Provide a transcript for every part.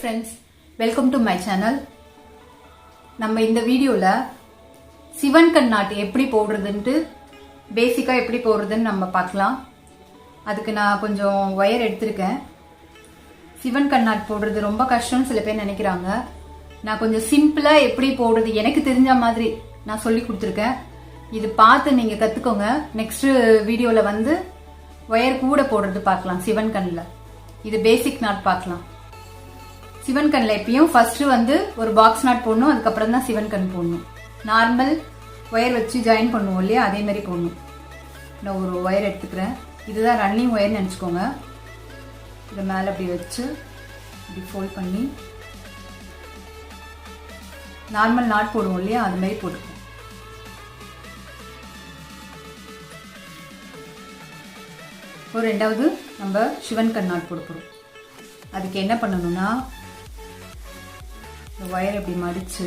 friends, welcome to my channel. நம்ம இந்த வீடியோல சிவன் கண் நாட் எப்படி போடுறதுன்னு பேசிக்கா எப்படி போடுறதுன்னு நம்ம பார்க்கலாம். அதுக்கு நான் கொஞ்சம் வயர் எடுத்திருக்கேன். சிவன் கண் நாட் போடுறது ரொம்ப கஷ்டம்னு சில பேர் நினைக்கிறாங்க. நான் கொஞ்சம் சிம்பிளா எப்படி போடுறது எனக்கு தெரிஞ்ச மாதிரி நான் சொல்லி கொடுத்துருக்கேன். இது பார்த்து நீங்க கத்துக்கோங்க. நெக்ஸ்ட் வீடியோல வந்து வயர் கூட போடுறது பார்க்கலாம். சிவன் கண்ணில் இது பேசிக் நாட் பார்க்கலாம். சிவன் கண்ணில் எப்பயும் ஃபர்ஸ்ட் வந்து ஒரு பாக்ஸ் நாட் போடணும், அதுக்கப்புறம் தான் சிவன் கண் போடணும். நார்மல் ஒயர் வச்சு ஜாயின் பண்ணுவோம் இல்லையா, அதே மாதிரி போடணும். நான் ஒரு ஒயர் எடுத்துக்கிறேன். இதுதான் ரன்னிங் ஒயர்னு நினச்சிக்கோங்க. இதை மேலே அப்படி வச்சு இப்படி ஃபோல்ட் பண்ணி நார்மல் நாட் போடுவோம் இல்லையா, அது மாதிரி போட்டுக்கோங்க. ஒரு ரெண்டாவது நம்ம சிவன் கண் நாட் போட போகிறோம். அதுக்கு என்ன பண்ணணும்னா, இந்த ஒயர் இப்படி மடித்து,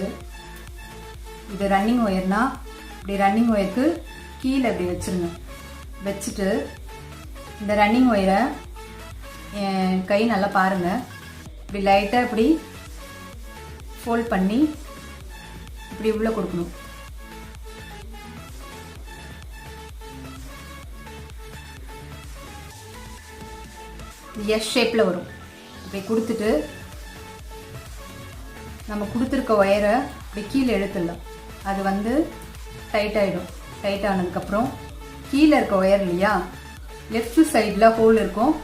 இது ரன்னிங் ஒயர்னா இப்படி ரன்னிங் ஒயருக்கு கீழே இப்படி வச்சுருங்க. வச்சுட்டு இந்த ரன்னிங் ஒயரை என் கை நல்லா பாருங்கள், இப்படி லைட்டாக இப்படி ஃபோல்ட் பண்ணி இப்படி உள்ளே கொடுக்கணும். எஸ் ஷேப்பில் வரும். இப்படி கொடுத்துட்டு நம்ம கொடுத்துருக்க ஒயரை இப்படி கீழே எடுத்துடலாம். அது வந்து டைட் ஆகிடும். டைட் ஆனதுக்கப்புறம் கீழே இருக்க ஒயர் இல்லையா, லெஃப்ட் சைடில் ஹோல் இருக்கும்.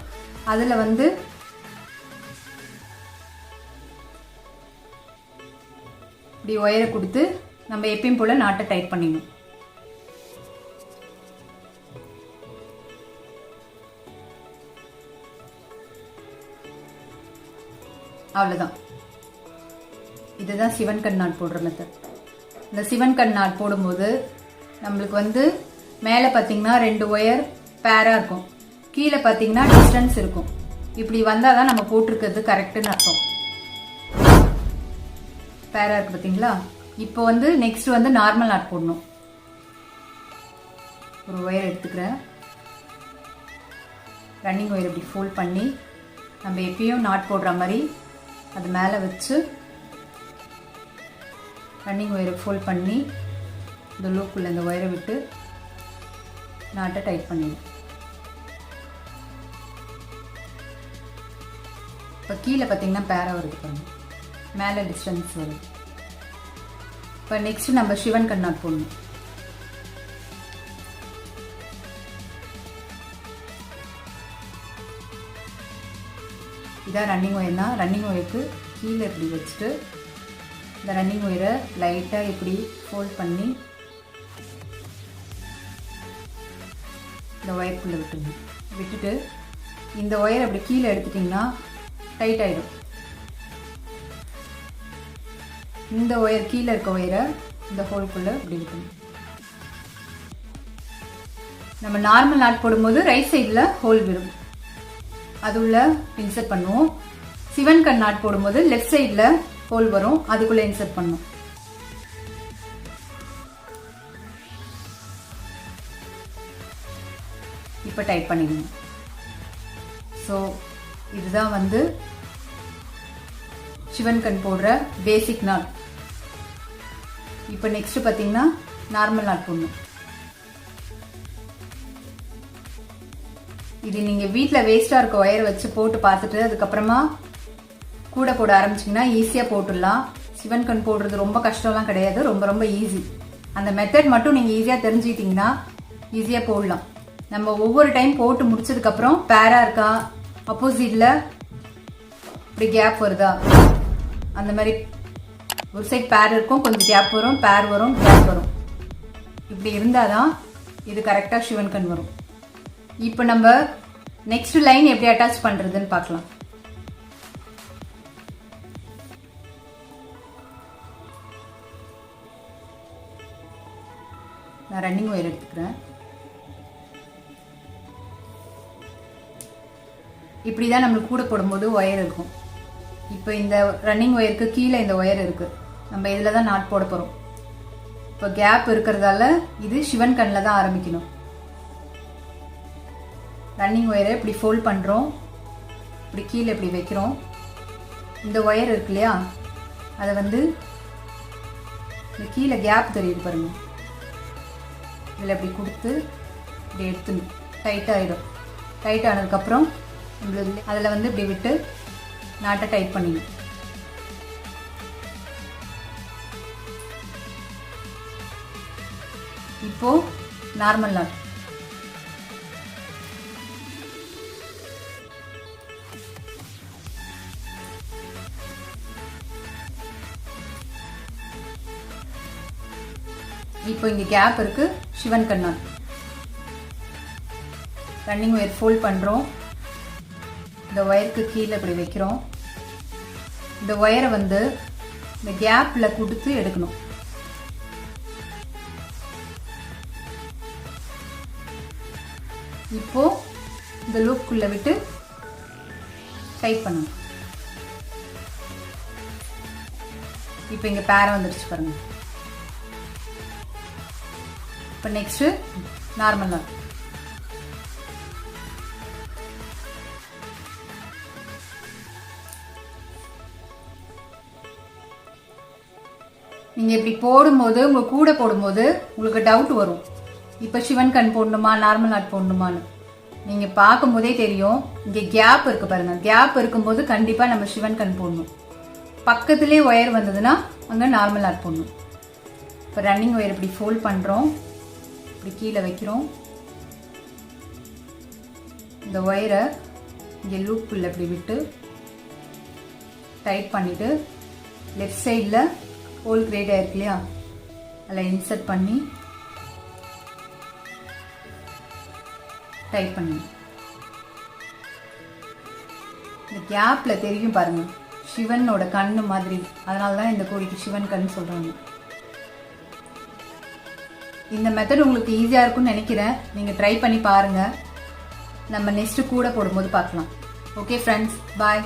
அதில் வந்து இப்படி ஒயரை கொடுத்து நம்ம எப்பயும் போல் நாட்டை டைட் பண்ணிடணும். அவ்வளோதான். இதுதான் சிவன் கண் நாட் போடுற மெத்தட். இந்த சிவன் கண் நாட் போடும்போது நம்மளுக்கு வந்து மேலே பார்த்தீங்கன்னா 2 ஒயர் பேராக இருக்கும், கீழே பார்த்தீங்கன்னா டிஸ்டன்ஸ் இருக்கும். இப்படி வந்தால் தான் நம்ம போட்டிருக்கிறது கரெக்டுன்னு அர்த்தம். பேராக இருக்கு பார்த்தீங்களா. இப்போ வந்து நெக்ஸ்ட் வந்து நார்மல் நாட் போடணும். ஒரு ஒயர் எடுத்துக்கிறேன். ரன்னிங் ஒயர் இப்படி ஃபோல்ட் பண்ணி நம்ம எப்பயும் நாட் போடுற மாதிரி அது மேலே வச்சு ரன்னிங் ஒயரை ஃபோல்ட் பண்ணி இந்த லூப்புள்ள இந்த ஒயரை விட்டு நாட்டை டைட் பண்ணிடும். இப்போ கீழே பார்த்தீங்கன்னா பேராக வருது பாருங்க, மேலே டிஸ்டன்ஸ் வருது. இப்போ நெக்ஸ்ட் நம்ம சிவன் கண் நாட் போடணும். இதான் ரன்னிங் ஒயர்னா, ரன்னிங் ஒயருக்கு கீழே இப்படி வச்சுட்டு இந்த ரன்னிங் ஒயரை லைட்டாக இப்படி ஃபோல்ட் பண்ணி இந்த ஒயருக்குள்ளே விட்டுட்டு இந்த ஒயரை அப்படி கீழே எடுத்துட்டிங்கன்னா டைட் ஆகிடும். இந்த ஒயர் கீழே இருக்க ஒயரை இந்த ஹோல்குள்ளே இப்படி விட்டுணும். நம்ம நார்மல் நாட் போடும்போது ரைட் சைடில் ஹோல் விடும், அது உள்ள இன்சர்ட் பண்ணுவோம். சிவன் கண் நாட் போடும்போது லெஃப்ட் சைடில் ஹோல் வரும், அதுக்குள்ள இன்சர்ட் பண்ணும். இப்போ டைட் பண்ணிடுங்க. ஸோ இதுதான் வந்து சிவன் கண் போடுற பேசிக் நாட். இப்போ நெக்ஸ்ட் பார்த்தீங்கன்னா நார்மல் நாட் போடணும். இது நீங்கள் வீட்டில் வேஸ்ட்டாக இருக்க ஒயர் வச்சு போட்டு பார்த்துட்டு அதுக்கப்புறமா கூட போட ஆரம்பிச்சிங்கன்னா ஈஸியாக போட்டுடலாம். சிவன் கண் போடுறது ரொம்ப கஷ்டம்லாம் கிடையாது, ரொம்ப ரொம்ப ஈஸி. அந்த மெத்தட் மட்டும் நீங்கள் ஈஸியாக தெரிஞ்சுக்கிட்டிங்கன்னா ஈஸியாக போடலாம். நம்ம ஒவ்வொரு டைம் போட்டு முடிச்சதுக்கப்புறம் பேராக இருக்கா, அப்போசிட்டில் இப்படி கேப் வருதா, அந்த மாதிரி ஒரு சைட் பேர் இருக்கும், கொஞ்சம் கேப் வரும், பேர் வரும், கேப் வரும். இப்படி இருந்தால் தான் இது கரெக்டாக சிவன் கண் வரும். இப்போ நம்ம நெக்ஸ்ட் லைன் எப்படி அட்டாச் பண்றதுன்னு பார்க்கலாம். நான் ரன்னிங் ஒயர் எடுத்துக்கிறேன். இப்படிதான் நம்மளுக்கு கூட போடும்போது ஒயர் இருக்கும். இப்போ இந்த ரன்னிங் ஒயருக்கு கீழே இந்த ஒயர் இருக்கு, நம்ம இதில் தான் நாட் போட போறோம். இப்போ கேப் இருக்கிறதால இது சிவன் கண்ணில் தான் ஆரம்பிக்கணும். ரன்னிங் ஒயரை இப்படி ஃபோல்ட் பண்ணுறோம், இப்படி கீழே இப்படி வைக்கிறோம். இந்த ஒயர் இருக்கு இல்லையா, அதை வந்து இந்த கீழே கேப் தெரியுது பாருங்க, இதில் இப்படி கொடுத்து இப்படி எடுத்துணும். டைட்டாகிடும். டைட் ஆனதுக்கப்புறம் நம்மளுக்கு அதில் வந்து இப்படி விட்டு நாட்டை டைட் பண்ணிடணும். இப்போ நார்மல் நாட். இப்போ இங்க கேப் இருக்கு. சிவன் கண் நாட். ரன்னிங் ஒயர் ஃபோல்ட் பண்றோம். இந்த ஒயருக்கு கீழே இப்படி வைக்கிறோம். இந்த ஒயரை வந்து இந்த கேப்ல கொடுத்து எடுக்கணும். இப்போ இந்த லூப்குள்ள விட்டு டைட் பண்ணணும். இப்போ இங்க பேர வந்துருச்சு பாருங்க. இப்போ நெக்ஸ்ட் நார்மல் நாட். நீங்க இப்படி போடும்போது, உங்க கூட போடும்போது உங்களுக்கு டவுட் வரும், இப்போ சிவன் கண் போடணுமா நார்மல் நாட் போடணுமான்னு. நீங்க பார்க்கும்போதே தெரியும், இங்க கேப் இருக்கு பாருங்க. கேப் இருக்கும்போது கண்டிப்பா நம்ம சிவன் கண் போடணும். பக்கத்திலே ஒயர் வந்ததுன்னா அங்க நார்மல் நாட் போடணும். இப்போ ரன்னிங் ஒயர் இப்படி ஃபோல்ட் பண்றோம். இப்படி கீழே வைக்கிறோம். இந்த ஒயரை இங்கே லூப்புள்ள இப்படி விட்டு டைட் பண்ணிட்டு லெஃப்ட் சைடில் ஹோல் கிரேடாக இருக்கு இல்லையா, அதில் இன்சர்ட் பண்ணி டைட் பண்ணி இந்த கேப்பில் தெரியும் பாருங்க, சிவனோட கண்ணு மாதிரி. அதனால தான் இந்த கோழிக்கு சிவன் கண் சொல்கிறாங்க. இந்த மெத்தட் உங்களுக்கு ஈஸியாக இருக்கும்னு நினைக்கிறேன். நீங்கள் ட்ரை பண்ணி பாருங்கள். நம்ம நெக்ஸ்ட்டு கூட போடும்போது பார்க்கலாம். ஓகே ஃப்ரெண்ட்ஸ், பாய்.